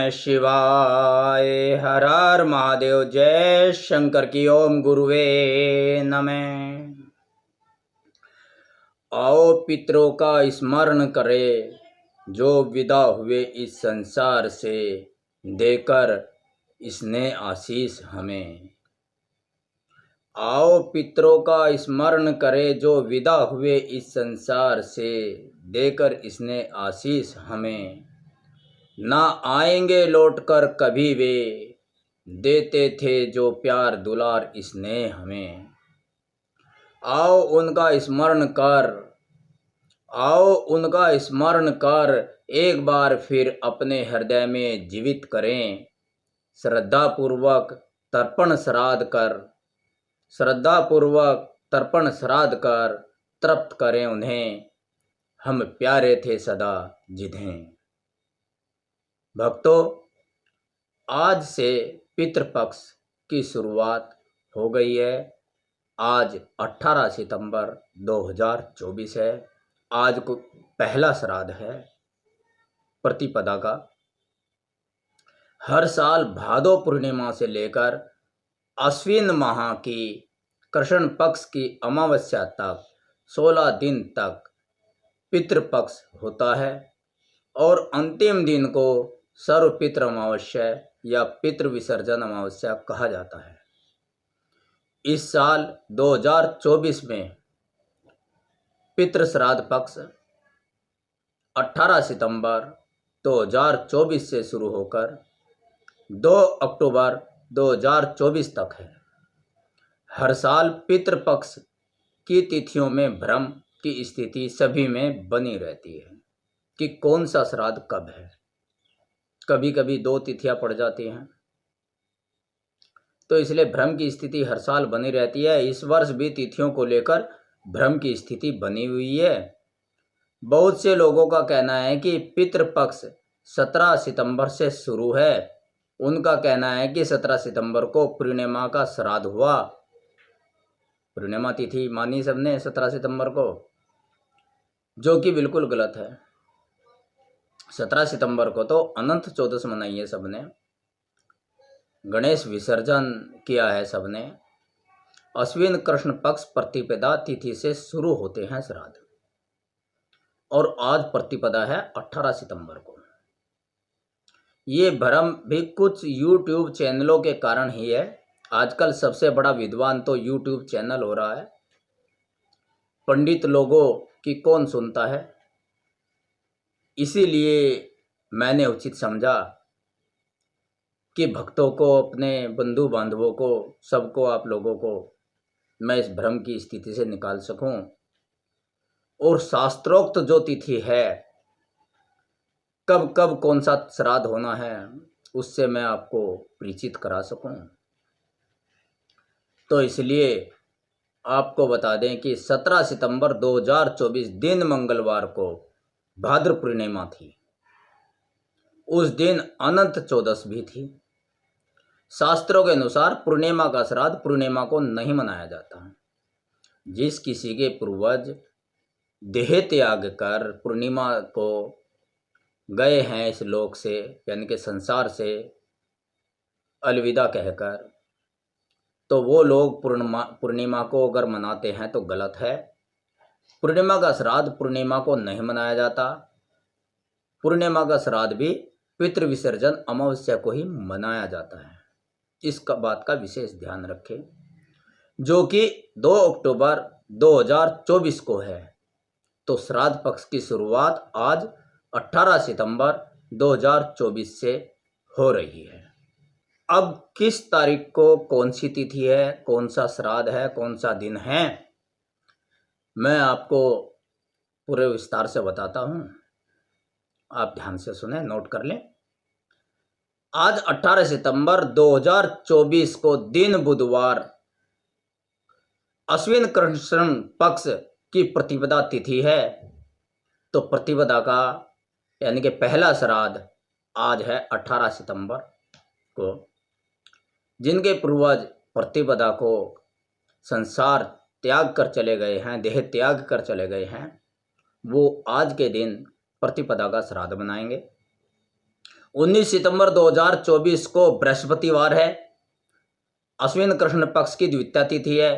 नमः शिवाय। हर हर महादेव। जय शंकर की। ओम गुरुवे नमः। आओ पितरों का स्मरण करें, जो विदा हुए इस संसार से, देकर इसने आशीष हमें। आओ पितरों का स्मरण करें, जो विदा हुए इस संसार से, देकर इसने आशीष हमें। ना आएंगे लौटकर कभी वे, देते थे जो प्यार दुलार स्नेह हमें। आओ उनका स्मरण कर, आओ उनका स्मरण कर, एक बार फिर अपने हृदय में जीवित करें। श्रद्धापूर्वक तर्पण श्राद्ध कर, श्रद्धापूर्वक तर्पण श्राद्ध कर, तृप्त करें उन्हें, हम प्यारे थे सदा जिन्हें। भक्तों, आज से पितृपक्ष की शुरुआत हो गई है। आज 18 सितंबर 2024 है। आज को पहला श्राद्ध है प्रतिपदा का। हर साल भादो पूर्णिमा से लेकर अश्विन माह की कृष्ण पक्ष की अमावस्या तक 16 दिन तक पितृपक्ष होता है और अंतिम दिन को सर्व पितृ अमावस्या या पितृ विसर्जन अमावस्या कहा जाता है। इस साल 2024 में पितृ श्राद्ध पक्ष 18 सितंबर 2024 से शुरू होकर 2 अक्टूबर 2024 तक है। हर साल पितृपक्ष की तिथियों में भ्रम की स्थिति सभी में बनी रहती है कि कौन सा श्राद्ध कब है। कभी कभी 2 तिथियां पड़ जाती हैं, तो इसलिए भ्रम की स्थिति हर साल बनी रहती है। इस वर्ष भी तिथियों को लेकर भ्रम की स्थिति बनी हुई है। बहुत से लोगों का कहना है कि पितृपक्ष 17 सितंबर से शुरू है। उनका कहना है कि 17 सितंबर को पूर्णिमा का श्राद्ध हुआ। पूर्णिमा तिथि मानी सबने 17 सितंबर को, जो कि बिल्कुल गलत है। 17 सितंबर को तो अनंत चौदस मनाई है सबने, गणेश विसर्जन किया है सबने। अश्विन कृष्ण पक्ष प्रतिपदा तिथि से शुरू होते हैं श्राद्ध, और आज प्रतिपदा है 18 सितंबर को। ये भ्रम भी कुछ यूट्यूब चैनलों के कारण ही है। आजकल सबसे बड़ा विद्वान तो यूट्यूब चैनल हो रहा है। पंडित लोगों की कौन सुनता है। इसीलिए मैंने उचित समझा कि भक्तों को, अपने बंधु बांधवों को, सबको, आप लोगों को मैं इस भ्रम की स्थिति से निकाल सकूं और शास्त्रोक्त जो तिथि है, कब कब कौन सा श्राद्ध होना है, उससे मैं आपको परिचित करा सकूं। तो इसलिए आपको बता दें कि 17 सितंबर 2024 दिन मंगलवार को भाद्र पूर्णिमा थी। उस दिन अनंत चौदस भी थी। शास्त्रों के अनुसार पूर्णिमा का श्राद्ध पूर्णिमा को नहीं मनाया जाता। जिस किसी के पूर्वज देह त्याग कर पूर्णिमा को गए हैं इस लोक से, यानी कि संसार से अलविदा कहकर, तो वो लोग पूर्णिमा को अगर मनाते हैं तो गलत है। पूर्णिमा का श्राद्ध पूर्णिमा को नहीं मनाया जाता। पूर्णिमा का श्राद्ध भी पितृ विसर्जन अमावस्या को ही मनाया जाता है। इसका बात का विशेष ध्यान रखें, जो कि 2 अक्टूबर 2024 को है। तो श्राद्ध पक्ष की शुरुआत आज 18 सितंबर 2024 से हो रही है। अब किस तारीख को कौन सी तिथि है, कौन सा श्राद्ध है, कौन सा दिन है, मैं आपको पूरे विस्तार से बताता हूं। आप ध्यान से सुने, नोट कर लें। आज 18 सितंबर 2024 को दिन बुधवार अश्विन कृष्ण पक्ष की प्रतिपदा तिथि है। तो प्रतिपदा का यानी कि पहला श्राद्ध आज है 18 सितंबर को। जिनके पूर्वज प्रतिपदा को संसार त्याग कर चले गए हैं, देह त्याग कर चले गए हैं, वो आज के दिन प्रतिपदा का श्राद्ध मनाएंगे। 19 सितंबर 2024 को बृहस्पतिवार है, अश्विन कृष्ण पक्ष की द्वितीया तिथि है।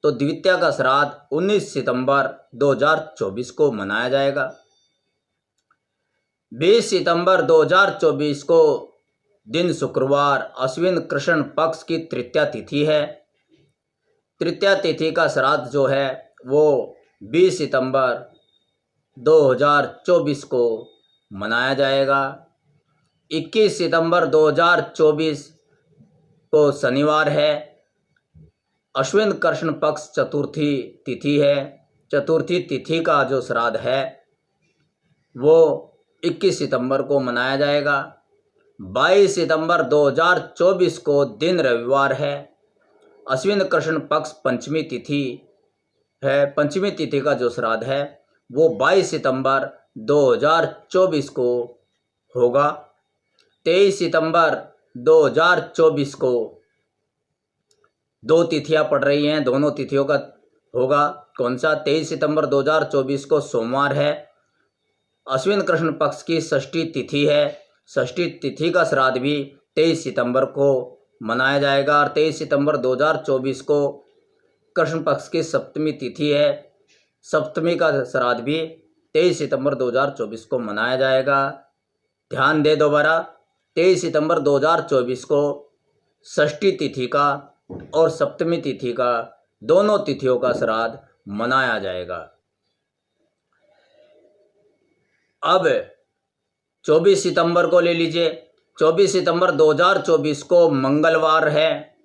तो द्वितीया का श्राद्ध 19 सितंबर 2024 को मनाया जाएगा। 20 सितंबर 2024 को दिन शुक्रवार अश्विन कृष्ण पक्ष की तृतीया तिथि है। तृतीया तिथि का श्राद्ध जो है वो 20 सितंबर 2024 को मनाया जाएगा। 21 सितंबर 2024 को शनिवार है, अश्विन कृष्ण पक्ष चतुर्थी तिथि है। चतुर्थी तिथि का जो श्राद्ध है वो 21 सितंबर को मनाया जाएगा। 22 सितंबर 2024 को दिन रविवार है, अश्विन कृष्ण पक्ष पंचमी तिथि है। पंचमी तिथि का जो श्राद्ध है वो 22 सितंबर 2024 को होगा। 23 सितंबर 2024 को दो तिथियां पड़ रही हैं, दोनों तिथियों का होगा कौन सा? 23 सितंबर 2024 को सोमवार है, अश्विन कृष्ण पक्ष की षष्ठी तिथि है। षष्ठी तिथि का श्राद्ध भी 23 सितंबर को मनाया जाएगा। और 23 सितंबर 2024 को कृष्ण पक्ष की सप्तमी तिथि है। सप्तमी का श्राद्ध भी 23 सितंबर 2024 को मनाया जाएगा। ध्यान दे दोबारा, 23 सितंबर 2024 को षष्ठी तिथि का और सप्तमी तिथि का दोनों तिथियों का श्राद्ध मनाया जाएगा। अब 24 सितंबर को ले लीजिए। 24 सितंबर 2024 को मंगलवार है,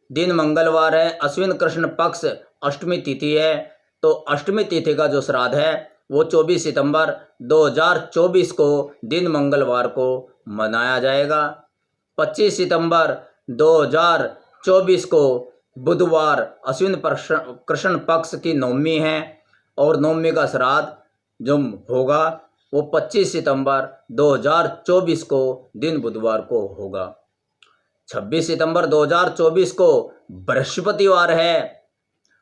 दिन मंगलवार है, अश्विन कृष्ण पक्ष अष्टमी तिथि है। तो अष्टमी तिथि का जो श्राद्ध है वो 24 सितंबर 2024 को दिन मंगलवार को मनाया जाएगा। 25 सितंबर 2024 को बुधवार अश्विन कृष्ण पक्ष की नवमी है और नवमी का श्राद्ध जो होगा वो 25 सितंबर 2024 को दिन बुधवार को होगा। 26 सितंबर 2024 को बृहस्पतिवार है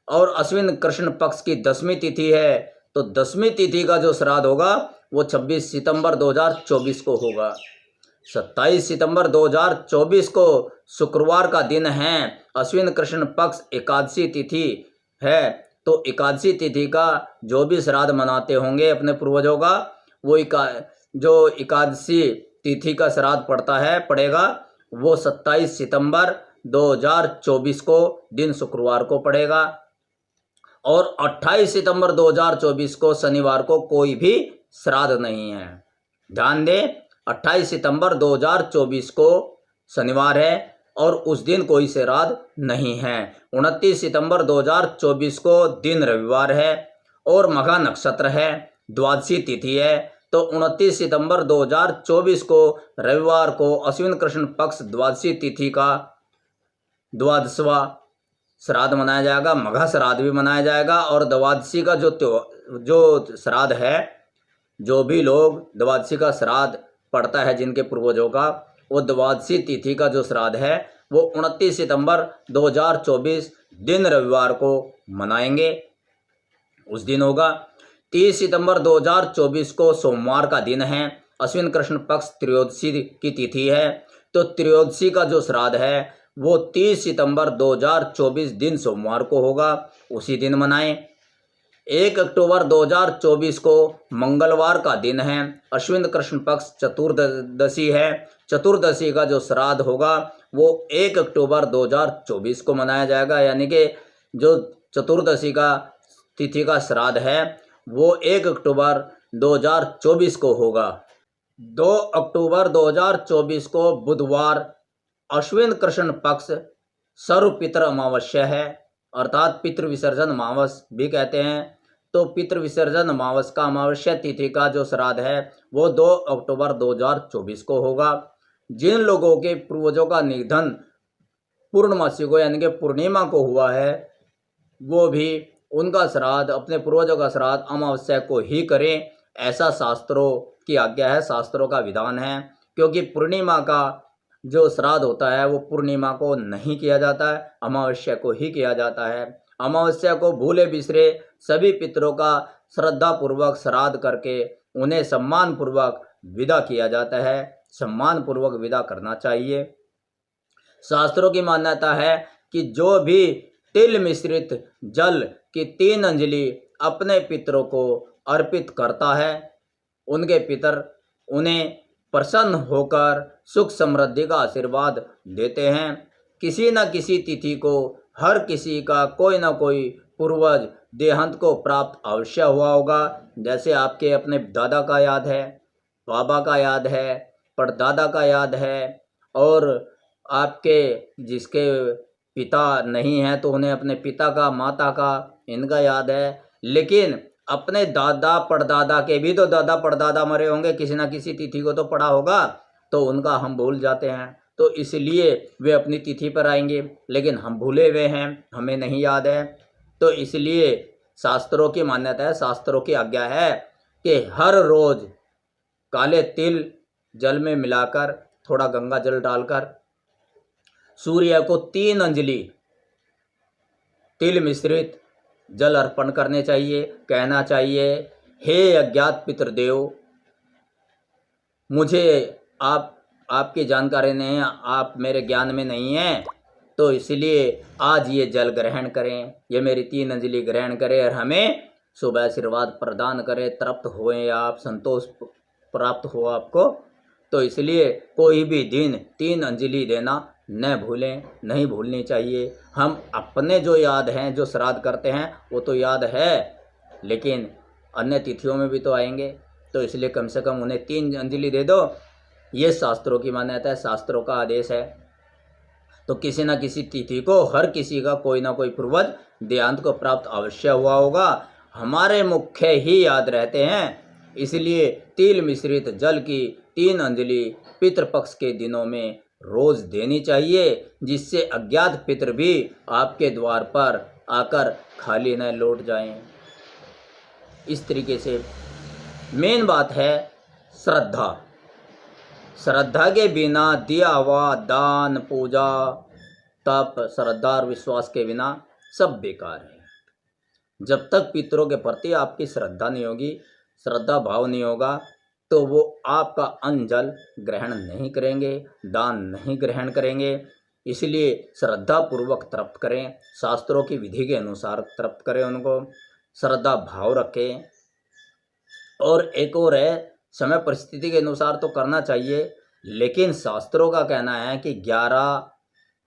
और अश्विन कृष्ण पक्ष की 10वीं तिथि है। तो 10वीं तिथि का जो श्राद्ध होगा वो 26 सितंबर 2024 को होगा। 27 सितंबर 2024 को शुक्रवार का दिन है, अश्विन कृष्ण पक्ष एकादशी तिथि है। तो एकादशी तिथि का जो भी श्राद्ध मनाते होंगे अपने पूर्वजों का, वो जो एकादशी तिथि का श्राद्ध पड़ेगा वो 27 सितंबर 2024 को दिन शुक्रवार को पड़ेगा। और 28 सितंबर 2024 को शनिवार को कोई भी श्राद्ध नहीं है। ध्यान दें, 28 सितंबर 2024 को शनिवार है और उस दिन कोई श्राद्ध नहीं है। 29 सितंबर 2024 को दिन रविवार है और मघा नक्षत्र है, द्वादशी तिथि है। तो 29 सितंबर 2024 को रविवार को अश्विन कृष्ण पक्ष द्वादशी तिथि का द्वादशवा श्राद्ध मनाया जाएगा, मघा श्राद्ध भी मनाया जाएगा। और द्वादशी का जो श्राद्ध है, जो भी लोग द्वादशी का श्राद्ध पड़ता है जिनके पूर्वजों का, वो द्वादशी तिथि का जो श्राद्ध है वो 29 सितंबर 2024 दिन रविवार को मनाएंगे, उस दिन होगा। 30 सितंबर 2024 को सोमवार का दिन है, अश्विन कृष्ण पक्ष त्रयोदशी की तिथि है। तो त्रयोदशी का जो श्राद्ध है वो 30 सितंबर 2024 दिन सोमवार को होगा, उसी दिन मनाएं। 1 अक्टूबर 2024 को मंगलवार का दिन है, अश्विन कृष्ण पक्ष चतुर्दशी है। चतुर्दशी का जो श्राद्ध होगा वो 1 अक्टूबर 2024 को मनाया जाएगा, यानी कि जो चतुर्दशी का तिथि का श्राद्ध है वो 1 अक्टूबर 2024 को होगा। 2 अक्टूबर 2024 को बुधवार अश्विन कृष्ण पक्ष सर्वपितृ अमावस्या है, अर्थात पितृ विसर्जन अमावस भी कहते हैं। तो पितृ विसर्जन अमावस का अमावस्या तिथि का जो श्राद्ध है वो 2 अक्टूबर 2024 को होगा। जिन लोगों के पूर्वजों का निधन पूर्णमासी को यानी कि पूर्णिमा को हुआ है वो भी उनका श्राद्ध, अपने पूर्वजों का श्राद्ध अमावस्या को ही करें, ऐसा शास्त्रों की आज्ञा है, शास्त्रों का विधान है। क्योंकि पूर्णिमा का जो श्राद्ध होता है वो पूर्णिमा को नहीं किया जाता है, अमावस्या को ही किया जाता है। अमावस्या को भूले बिसरे सभी पितरों का श्रद्धा पूर्वक श्राद्ध करके उन्हें सम्मान पूर्वक विदा किया जाता है, सम्मान पूर्वक विदा करना चाहिए। शास्त्रों की मान्यता है कि जो भी तिल मिश्रित जल की 3 अंजलि अपने पितरों को अर्पित करता है, उनके पितर उन्हें प्रसन्न होकर सुख समृद्धि का आशीर्वाद देते हैं। किसी न किसी तिथि को हर किसी का कोई ना कोई पूर्वज देहांत को प्राप्त अवश्य हुआ होगा। जैसे आपके अपने दादा का याद है, बाबा का याद है, परदादा का याद है, और आपके जिसके पिता नहीं हैं तो उन्हें अपने पिता का, माता का, इनका याद है। लेकिन अपने दादा परदादा के भी तो दादा परदादा मरे होंगे, किसी ना किसी तिथि को तो पड़ा होगा, तो उनका हम भूल जाते हैं। तो इसलिए वे अपनी तिथि पर आएंगे, लेकिन हम भूले हुए हैं, हमें नहीं याद है। तो इसलिए शास्त्रों की मान्यता है, शास्त्रों की आज्ञा है कि हर रोज काले तिल जल में मिलाकर, थोड़ा गंगा जल डालकर सूर्य को 3 अंजलि तिल मिश्रित जल अर्पण करने चाहिए। कहना चाहिए, हे अज्ञात पितृदेव, मुझे आपकी जानकारी नहीं है, आप मेरे ज्ञान में नहीं हैं, तो इसलिए आज ये जल ग्रहण करें, ये मेरी 3 अंजलि ग्रहण करें और हमें शुभ आशीर्वाद प्रदान करें, तृप्त होएं आप, संतोष प्राप्त हो आपको। तो इसलिए कोई भी दिन 3 अंजलि देना न भूलें, नहीं भूलनी चाहिए। हम अपने जो याद हैं, जो श्राद्ध करते हैं वो तो याद है, लेकिन अन्य तिथियों में भी तो आएंगे, तो इसलिए कम से कम उन्हें 3 अंजलि दे दो। ये शास्त्रों की मान्यता है, शास्त्रों का आदेश है। तो किसी न किसी तिथि को हर किसी का कोई ना कोई पूर्वज देहांत को प्राप्त अवश्य हुआ होगा। हमारे मुख्य ही याद रहते हैं, इसलिए तिल मिश्रित जल की 3 अंजलि पितृपक्ष के दिनों में रोज देनी चाहिए, जिससे अज्ञात पितृ भी आपके द्वार पर आकर खाली न लौट जाएं। इस तरीके से मेन बात है श्रद्धा। श्रद्धा के बिना दिया हुआ दान, पूजा, तप, श्रद्धा और विश्वास के बिना सब बेकार है। जब तक पितरों के प्रति आपकी श्रद्धा नहीं होगी, श्रद्धा भाव नहीं होगा, तो वो आपका अन्न जल ग्रहण नहीं करेंगे, दान नहीं ग्रहण करेंगे। इसलिए श्रद्धा पूर्वक तृप्त करें, शास्त्रों की विधि के अनुसार तृप्त करें, उनको श्रद्धा भाव रखें। और एक और है, समय परिस्थिति के अनुसार तो करना चाहिए, लेकिन शास्त्रों का कहना है कि 11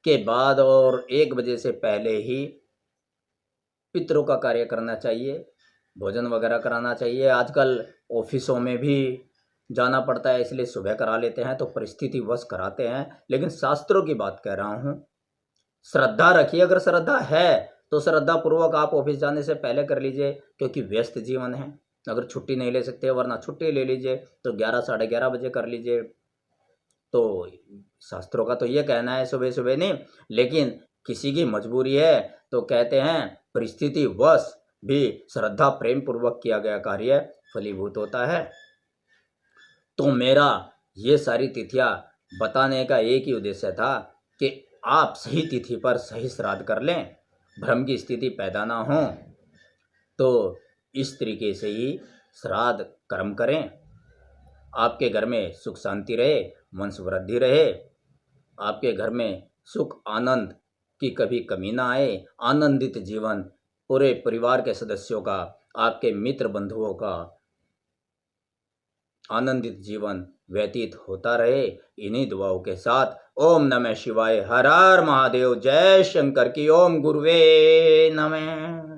के बाद और 1 बजे से पहले ही पितरों का कार्य करना चाहिए, भोजन वगैरह कराना चाहिए। आजकल ऑफिसों में भी जाना पड़ता है, इसलिए सुबह करा लेते हैं, तो परिस्थिति वश कराते हैं, लेकिन शास्त्रों की बात कह रहा हूँ। श्रद्धा रखिए, अगर श्रद्धा है तो श्रद्धा पूर्वक आप ऑफिस जाने से पहले कर लीजिए, क्योंकि व्यस्त जीवन है। अगर छुट्टी नहीं ले सकते, वरना छुट्टी ले लीजिए, तो 11 साढ़े 11 बजे कर लीजिए। तो शास्त्रों का तो ये कहना है सुबह सुबह नहीं, लेकिन किसी की मजबूरी है तो कहते हैं परिस्थिति वश भी श्रद्धा प्रेम पूर्वक किया गया कार्य फलीभूत होता है। तो मेरा ये सारी तिथियां बताने का एक ही उद्देश्य था कि आप सही तिथि पर सही श्राद्ध कर लें, भ्रम की स्थिति पैदा ना हो। तो इस तरीके से ही श्राद्ध कर्म करें, आपके घर में सुख शांति रहे, वंश वृद्धि रहे, आपके घर में सुख आनंद की कभी कमी ना आए, आनंदित जीवन पूरे परिवार के सदस्यों का, आपके मित्र बंधुओं का आनंदित जीवन व्यतीत होता रहे। इन्हीं दुआओं के साथ ओम नमः शिवाय, हर हर महादेव, जय शंकर की, ओम गुरुवे नमः।